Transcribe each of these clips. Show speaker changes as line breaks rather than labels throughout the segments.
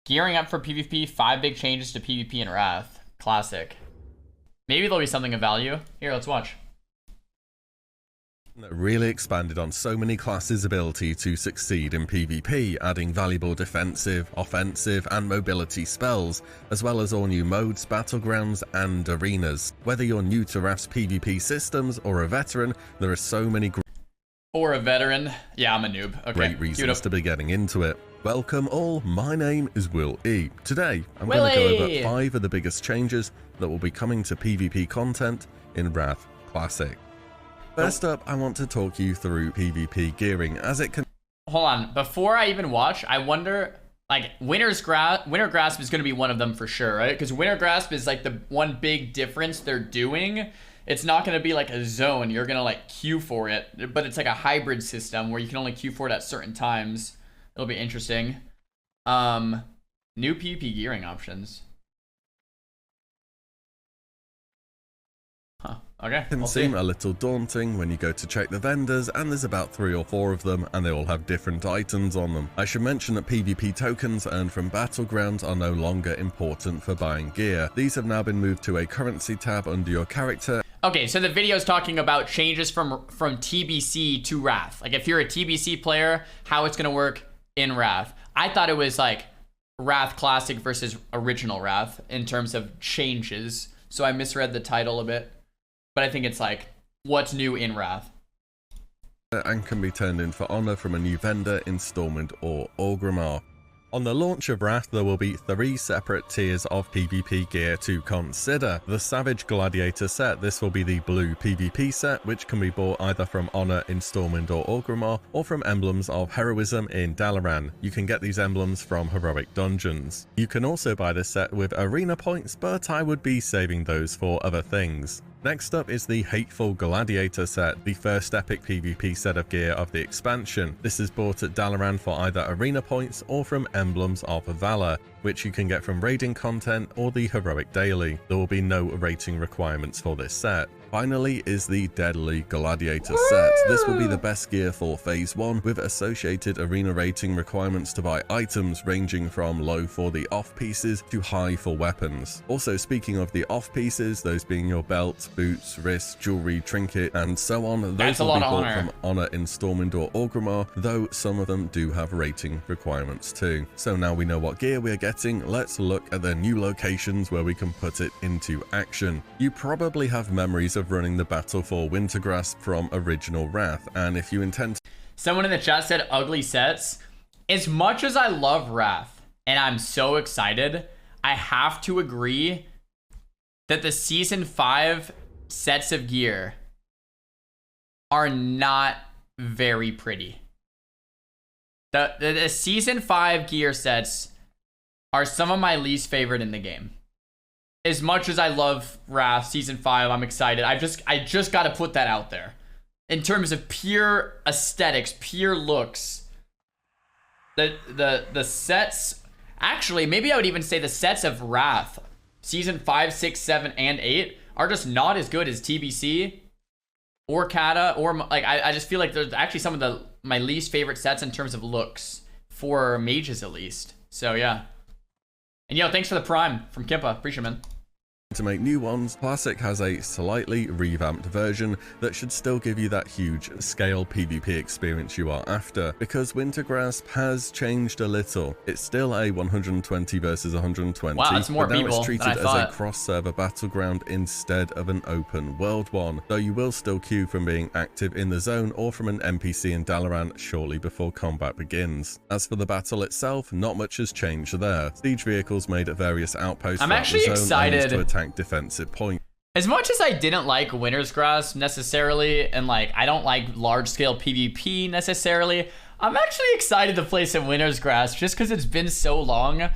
Gearing up for PvP, 5 big changes to PvP and Wrath. Classic. Maybe there'll be something of value. Here, let's watch.
That really expanded on so many classes' ability to succeed in PvP, adding valuable defensive, offensive, and mobility spells, as well as all new modes, battlegrounds, and arenas. Whether you're new to Wrath's PvP systems or a veteran, there are so many
Or a veteran. Yeah, I'm a noob. Okay.
great reasons to be getting into it. Welcome all, my name is Will E. Today, I'm going to go over 5 of the biggest changes that will be coming to PvP content in Wrath Classic. First up, I want to talk you through PvP gearing, as it can...
Hold on, before I even watch, I wonder, like, Wintergrasp is going to be one of them for sure, right? Because Wintergrasp is like the one big difference they're doing. It's not going to be like a zone, you're going to like queue for it, but it's like a hybrid system where you can only queue for it at certain times. It'll be interesting. New PvP gearing options. Huh, okay.
Can seem a little daunting when you go to check the vendors, and there's about 3 or 4 of them, and they all have different items on them. I should mention that PvP tokens earned from battlegrounds are no longer important for buying gear. These have now been moved to a currency tab under your character.
Okay, so the video is talking about changes from TBC to Wrath. Like if you're a TBC player, how it's gonna work in Wrath. I thought it was like Wrath Classic versus original Wrath in terms of changes. So I misread the title a bit. But I think it's like, what's new in Wrath?
And can be turned in for honor from a new vendor, installment, or Orgrimmar. On the launch of Wrath, there will be 3 separate tiers of PvP gear to consider. The Savage Gladiator set, this will be the blue PvP set, which can be bought either from Honor, Installment, or Orgrimmar, or from Emblems of Heroism in Dalaran. You can get these emblems from Heroic Dungeons. You can also buy this set with Arena points, but I would be saving those for other things. Next up is the Hateful Gladiator set, the first epic PvP set of gear of the expansion. This is bought at Dalaran for either arena points or from Emblems of Valor, which you can get from raiding content or the Heroic Daily. There will be no rating requirements for this set. Finally is the Deadly Gladiator set. This will be the best gear for Phase 1 with associated arena rating requirements to buy items ranging from low for the off pieces to high for weapons. Also, speaking of the off pieces, those being your belt, boots, wrists, jewelry, trinket, and so on, those will be bought from Honor, Installment, or Orgrimmar, though some of them do have rating requirements too. So now we know what gear we are getting, let's look at the new locations where we can put it into action. You probably have memories of running the battle for Wintergrasp from original Wrath, and if you intend to...
Someone in the chat said ugly sets. As much as I love Wrath, and I'm so excited, I have to agree that the Season 5 sets of gear are not very pretty. The Season 5 gear sets are some of my least favorite in the game. As much as I love Wrath Season 5, I'm excited. I just got to put that out there. In terms of pure aesthetics, pure looks, the sets, actually, maybe I would even say the sets of Wrath Season 5, 6, 7, and 8 are just not as good as TBC or Kata, or like I just feel like there's actually some of my least favorite sets in terms of looks for mages at least. So yeah. And yo, thanks for the prime from Kimpa. Appreciate it, man.
To make new ones, Classic has a slightly revamped version that should still give you that huge scale PvP experience you are after, because Wintergrasp has changed a little. It's still a 120 versus 120,
wow, that's more
but now
people
it's treated
than I
as
thought.
a cross-server battleground instead of an open world one, though you will still queue from being active in the zone or from an NPC in Dalaran shortly before combat begins. As for the battle itself, not much has changed there. Siege vehicles made at various outposts
I'm
throughout
actually
the zone
excited
to attack defensive points.
As much as I didn't like Wintergrasp necessarily, and like I don't like large scale PvP necessarily, I'm actually excited to play some Wintergrasp just because it's been so long.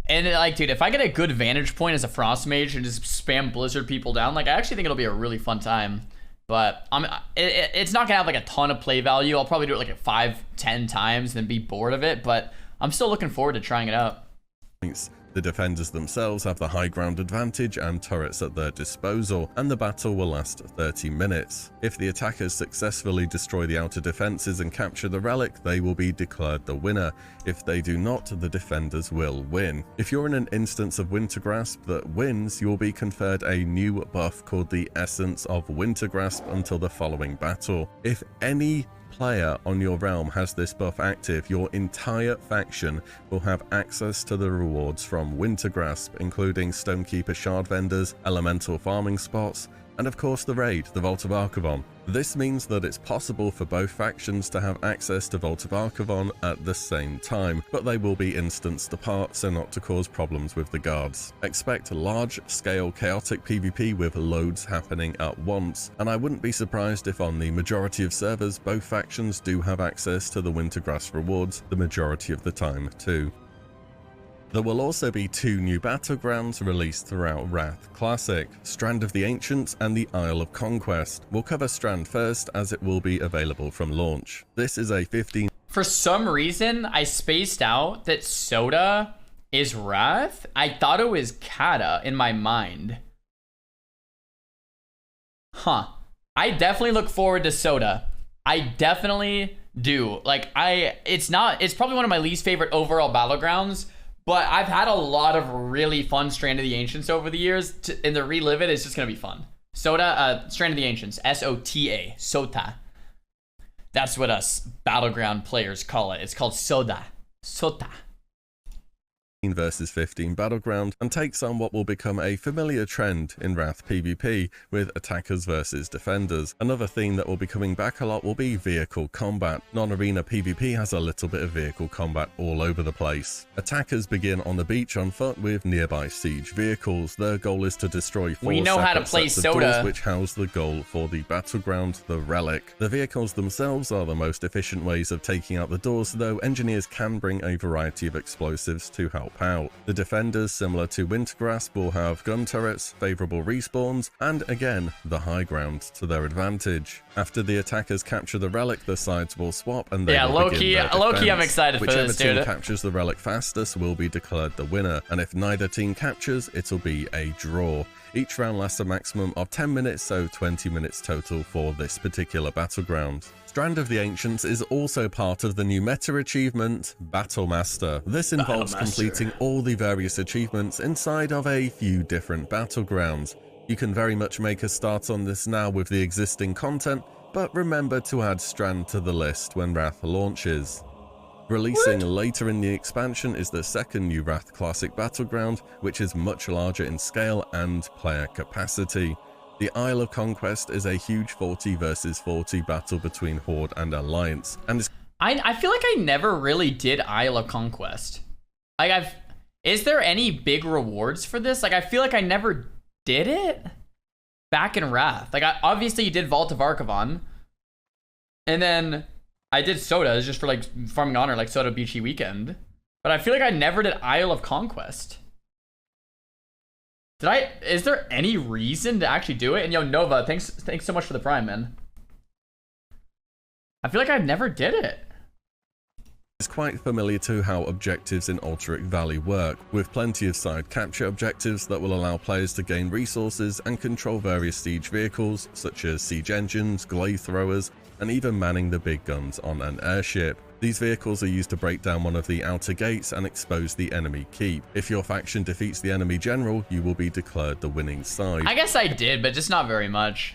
And like, dude, if I get a good vantage point as a frost mage and just spam blizzard people down, like I actually think it'll be a really fun time. But it's not gonna have like a ton of play value. I'll probably do it like 5-10 times and then be bored of it, but I'm still looking forward to trying it out.
The defenders themselves have the high ground advantage and turrets at their disposal, and the battle will last 30 minutes. If the attackers successfully destroy the outer defenses and capture the relic, they will be declared the winner. If they do not, the defenders will win. If you're in an instance of Wintergrasp that wins, you will be conferred a new buff called the Essence of Wintergrasp until the following battle. If any player on your realm has this buff active, your entire faction will have access to the rewards from Wintergrasp, including Stonekeeper shard vendors, elemental farming spots, and of course the raid, the Vault of Archivon. This means that it's possible for both factions to have access to Vault of Archivon at the same time, but they will be instanced apart so not to cause problems with the guards. Expect large-scale chaotic PvP with loads happening at once, and I wouldn't be surprised if on the majority of servers both factions do have access to the Wintergrasp rewards the majority of the time too. There will also be 2 new battlegrounds released throughout Wrath Classic, Strand of the Ancients and the Isle of Conquest. We'll cover Strand first as it will be available from launch. This is a 15...
For some reason, I spaced out that Soda is Wrath. I thought it was Kata in my mind. Huh. I definitely look forward to Soda. I definitely do. Like, it's probably one of my least favorite overall battlegrounds. But I've had a lot of really fun Strand of the Ancients over the years, and to relive it is just going to be fun. Soda, Strand of the Ancients, S-O-T-A, Sota. That's what us battleground players call it. It's called Soda. Sota.
Versus 15 battleground, and takes on what will become a familiar trend in Wrath PvP with attackers versus defenders. Another theme that will be coming back a lot will be vehicle combat. Non-arena PvP has a little bit of vehicle combat all over the place. Attackers begin on the beach on foot with nearby siege vehicles. Their goal is to destroy 4
we know how to play
sets of
Soda,
doors which house the goal for the battleground, the relic. The vehicles themselves are the most efficient ways of taking out the doors, though engineers can bring a variety of explosives to help out. The defenders, similar to Wintergrasp, will have gun turrets, favourable respawns, and again, the high ground to their advantage. After the attackers capture the relic, the sides will swap and they will begin their defense.
Low-key, I'm excited for this, dude.
Whichever team captures the relic fastest will be declared the winner, and if neither team captures, it'll be a draw. Each round lasts a maximum of 10 minutes, so 20 minutes total for this particular battleground. Strand of the Ancients is also part of the new meta achievement, Battlemaster. This involves completing all the various achievements inside of a few different battlegrounds. You can very much make a start on this now with the existing content, but remember to add Strand to the list when Wrath launches. Releasing later in the expansion is the second new Wrath Classic battleground, which is much larger in scale and player capacity. The Isle of Conquest is a huge 40 versus 40 battle between Horde and Alliance, and
I feel like I never really did Isle of Conquest. Like, is there any big rewards for this? Like, I feel like I never did it back in Wrath. Like, obviously you did Vault of Archivon, and then I did Soda. It's just for like farming honor, like Soda Beachy Weekend. But I feel like I never did Isle of Conquest. Is there any reason to actually do it? And yo, Nova, thanks so much for the Prime, man. I feel like I never did it.
It's quite familiar to how objectives in Alterac Valley work, with plenty of side capture objectives that will allow players to gain resources and control various siege vehicles, such as siege engines, glaive throwers, and even manning the big guns on an airship. These vehicles are used to break down one of the outer gates and expose the enemy keep. If your faction defeats the enemy general, you will be declared the winning side.
I guess I did, but just not very much.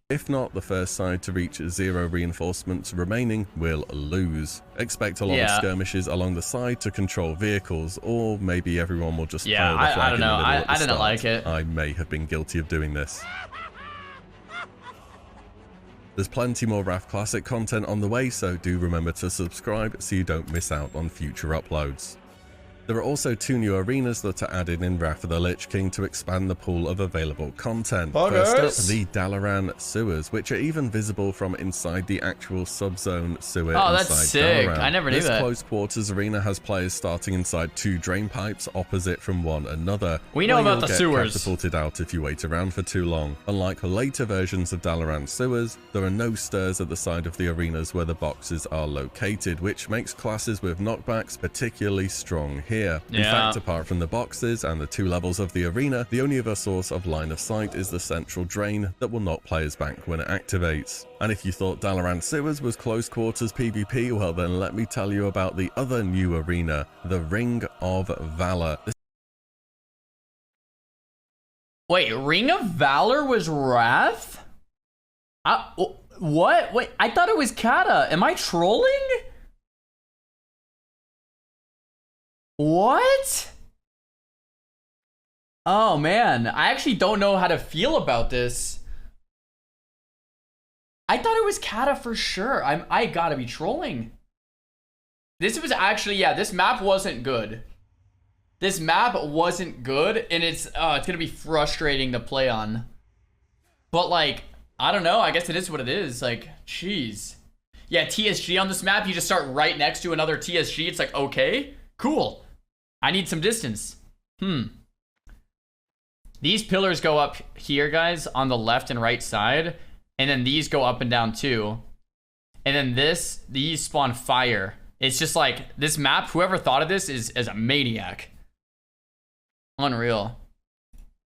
If not, the first side to reach 0 reinforcements remaining will lose. Expect a lot of skirmishes along the side to control vehicles, or maybe everyone will just throw the flag
I don't know.
in the middle
I didn't like it.
I may have been guilty of doing this. There's plenty more Wrath Classic content on the way, so do remember to subscribe so you don't miss out on future uploads. There are also 2 new arenas that are added in Wrath of the Lich King to expand the pool of available content. First up, the Dalaran sewers, which are even visible from inside the actual subzone sewer inside
that's sick.
Dalaran.
I never knew that.
This close quarters arena has players starting inside 2 drain pipes opposite from one another.
We know about the
get
sewers.
Catapulted out if you wait around for too long. Unlike later versions of Dalaran sewers, there are no stairs at the side of the arenas where the boxes are located, which makes classes with knockbacks particularly strong here. gear. In fact, apart from the boxes and the 2 levels of the arena, the only other source of line of sight is the central drain that will knock players back when it activates. And if you thought Dalaran Sewers was close quarters PvP, well then let me tell you about the other new arena, the Ring of Valor.
Wait, Ring of Valor was Wrath? What? Wait, I thought it was Kata. Am I trolling? What? Oh man, I actually don't know how to feel about this. I thought it was Kata for sure. I gotta be trolling. This was actually, yeah, this map wasn't good. This map wasn't good, and it's gonna be frustrating to play on. But like, I don't know, I guess it is what it is. Like, jeez. Yeah, TSG on this map, you just start right next to another TSG. It's like, okay, cool. I need some distance. These pillars go up here, guys, on the left and right side. And then these go up and down too. And then these spawn fire. It's just like, this map, whoever thought of this is a maniac. Unreal.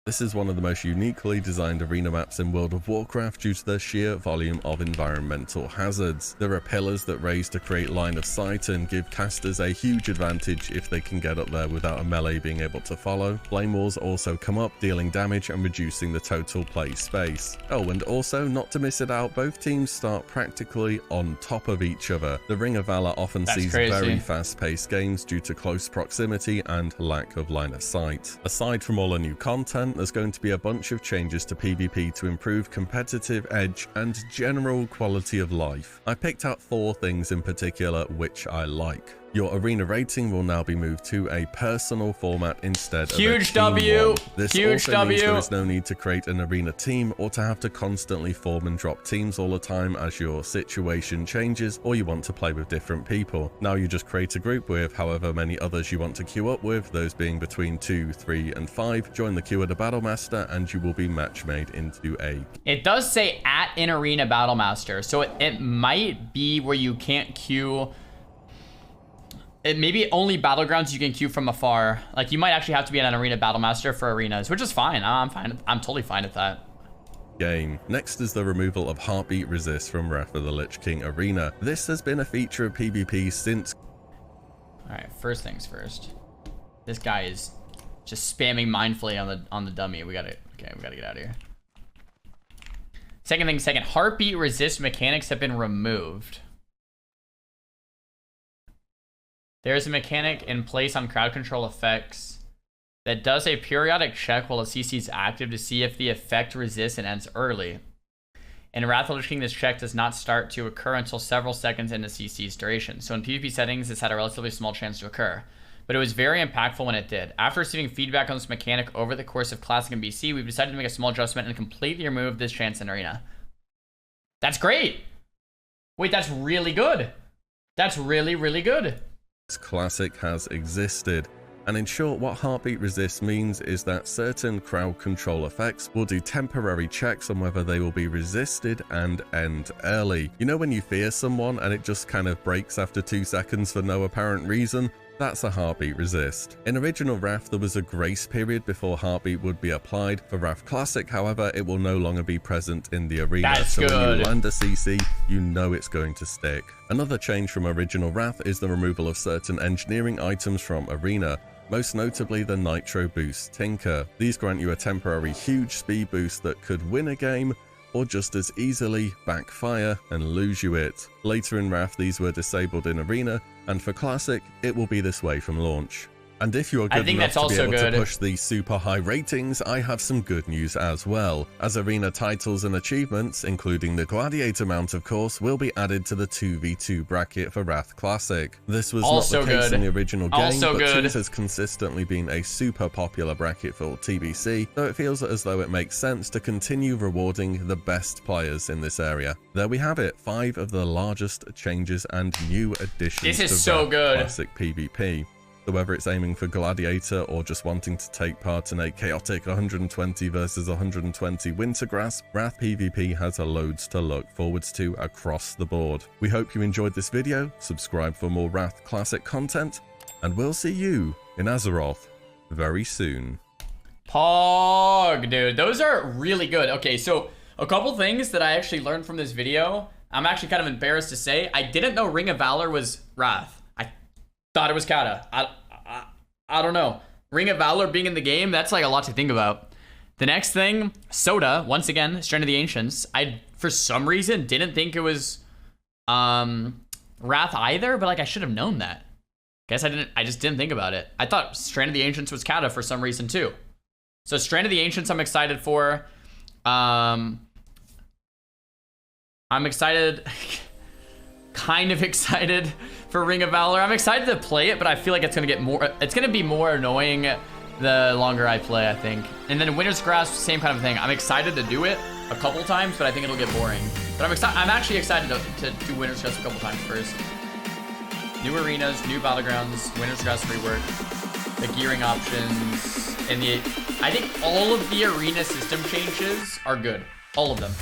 This is one of the most uniquely designed arena maps in World of Warcraft due to the sheer volume of environmental hazards. There are pillars that raise to create line of sight and give casters a huge advantage if they can get up there without a melee being able to follow. Flame walls also come up, dealing damage and reducing the total play space. Oh, and also, not to miss it out, both teams start practically on top of each other. The Ring of Valor often sees very fast-paced games due to close proximity and lack of line of sight. Aside from all the new content, there's going to be a bunch of changes to PvP to improve competitive edge and general quality of life. I picked out 4 things in particular which I like. Your arena rating will now be moved to a personal format instead of a team one. This also means there is no need to create an arena team or to have to constantly form and drop teams all the time as your situation changes or you want to play with different people. Now you just create a group with however many others you want to queue up with, those being between 2, 3, and 5. Join the queue at a Battlemaster and you will be match made into a...
It does say at an arena Battlemaster, so it might be where you can't queue... maybe only battlegrounds you can queue from afar. Like, you might actually have to be an arena Battlemaster for arenas, which is fine. I'm fine. I'm totally fine with that.
Game. Next is the removal of Heartbeat Resist from Wrath of the Lich King Arena. This has been a feature of PvP since...
Alright, first things first. This guy is just spamming mindfully on the dummy. We gotta get out of here. Second, Heartbeat Resist mechanics have been removed. There is a mechanic in place on crowd control effects that does a periodic check while a CC is active to see if the effect resists and ends early. In Wrath of the Lich King, this check does not start to occur until several seconds into CC's duration. So in PvP settings, this had a relatively small chance to occur, but it was very impactful when it did. After receiving feedback on this mechanic over the course of Classic and BC, we've decided to make a small adjustment and completely remove this chance in Arena. That's great! Wait, that's really good! That's really, really good!
Classic has existed. And in short, what Heartbeat Resist means is that certain crowd control effects will do temporary checks on whether they will be resisted and end early. You know when you fear someone and it just kind of breaks after 2 seconds for no apparent reason? That's a Heartbeat Resist. In original Wrath, there was a grace period before Heartbeat would be applied. For Wrath Classic, however, it will no longer be present in the arena.
That's
so
good.
When you land a CC, you know it's going to stick. Another change from original Wrath is the removal of certain engineering items from Arena, most notably the Nitro Boost Tinker. These grant you a temporary huge speed boost that could win a game, or just as easily backfire and lose you it. Later in Wrath, these were disabled in Arena, and for Classic, it will be this way from launch. And if you are good enough to be able to push these super high ratings, I have some good news as well. As Arena titles and achievements, including the Gladiator mount of course, will be added to the 2v2 bracket for Wrath Classic. This was not the case in the original game, but 2s has consistently been a super popular bracket for TBC, so it feels as though it makes sense to continue rewarding the best players in this area. There we have it, 5 of the largest changes and new additions to Wrath Classic PvP. So whether it's aiming for Gladiator or just wanting to take part in a chaotic 120 versus 120 Wintergrasp, Wrath PvP has a loads to look forwards to across the board. We hope you enjoyed this video, subscribe for more Wrath Classic content, and we'll see you in Azeroth very soon.
Pog, dude. Those are really good. Okay, so a couple things that I actually learned from this video. I'm actually kind of embarrassed to say. I didn't know Ring of Valor was Wrath. I thought it was Kata. I don't know. Ring of Valor being in the game, that's like a lot to think about. The next thing, Soda, once again, Strand of the Ancients. I, for some reason, didn't think it was Wrath either, but like I should have known that. Guess I just didn't think about it. I thought Strand of the Ancients was Kata for some reason too. So Strand of the Ancients I'm excited for. I'm excited, kind of excited for Ring of Valor. I'm excited to play it, but I feel like it's gonna be more annoying the longer I play, I think. And then Wintergrasp, same kind of thing. I'm excited to do it a couple times, but I think it'll get boring. But I'm actually excited to do Wintergrasp a couple times first. New arenas, new battlegrounds, Wintergrasp rework, the gearing options, and I think all of the arena system changes are good. All of them.